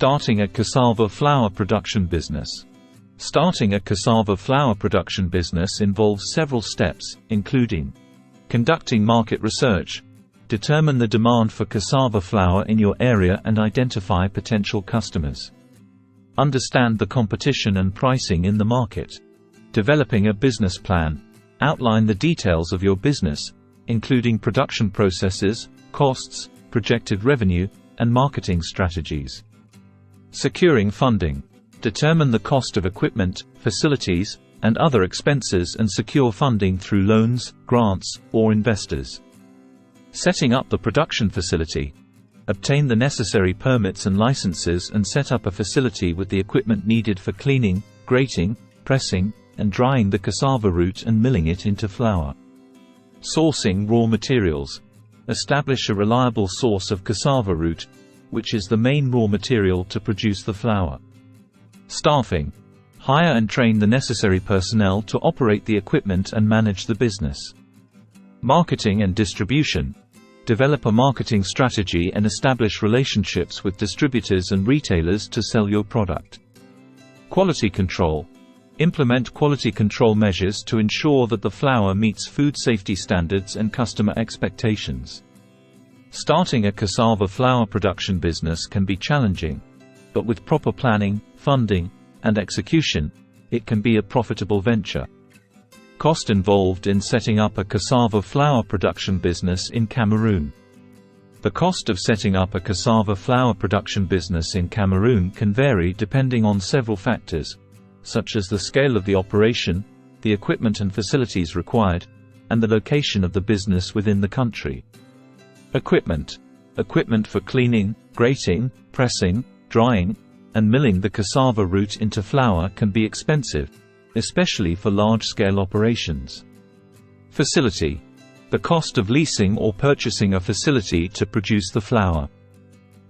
Starting a cassava flour production business. Starting a cassava flour production business involves several steps, including conducting market research, determine the demand for cassava flour in your area and identify potential customers, understand the competition and pricing in the market, developing a business plan, outline the details of your business, including production processes, costs, projected revenue, and marketing strategies. Securing funding. Determine the cost of equipment, facilities, and other expenses and secure funding through loans, grants, or investors. Setting up the production facility. Obtain the necessary permits and licenses and set up a facility with the equipment needed for cleaning, grating, pressing, and drying the cassava root and milling it into flour. Sourcing raw materials. Establish a reliable source of cassava root, which is the main raw material to produce the flour. Staffing. Hire and train the necessary personnel to operate the equipment and manage the business. Marketing and distribution. Develop a marketing strategy and establish relationships with distributors and retailers to sell your product. Quality control. Implement quality control measures to ensure that the flour meets food safety standards and customer expectations. Starting a cassava flour production business can be challenging, but with proper planning, funding, and execution, it can be a profitable venture. Cost involved in setting up a cassava flour production business in Cameroon. The cost of setting up a cassava flour production business in Cameroon can vary depending on several factors, such as the scale of the operation, the equipment and facilities required, and the location of the business within the country. Equipment. Equipment for cleaning, grating, pressing, drying, and milling the cassava root into flour can be expensive, especially for large-scale operations. Facility. The cost of leasing or purchasing a facility to produce the flour.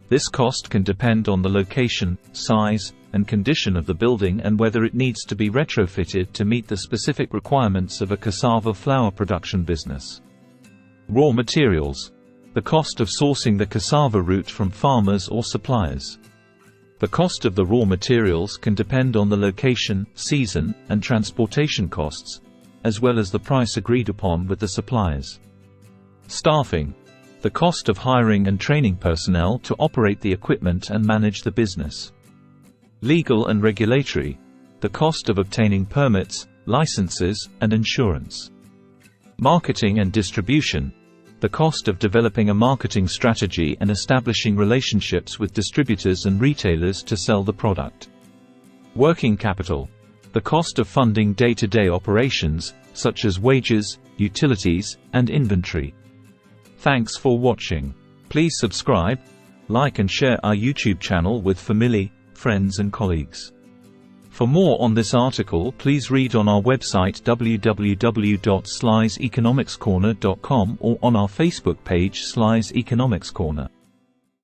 This cost can depend on the location, size, and condition of the building and whether it needs to be retrofitted to meet the specific requirements of a cassava flour production business. Raw materials. The cost of sourcing the cassava root from farmers or suppliers. The cost of the raw materials can depend on the location, season, and transportation costs, as well as the price agreed upon with the suppliers. Staffing. The cost of hiring and training personnel to operate the equipment and manage the business. Legal and regulatory. The cost of obtaining permits, licenses, and insurance. Marketing and distribution. The cost of developing a marketing strategy and establishing relationships with distributors and retailers to sell the product. Working capital. The cost of funding day-to-day operations, such as wages, utilities, and inventory. Thanks for watching. Please subscribe, like and share our YouTube channel with family, friends and colleagues. For more on this article, please read on our website www.slyseconomicscorner.com or on our Facebook page Sly's Economics Corner.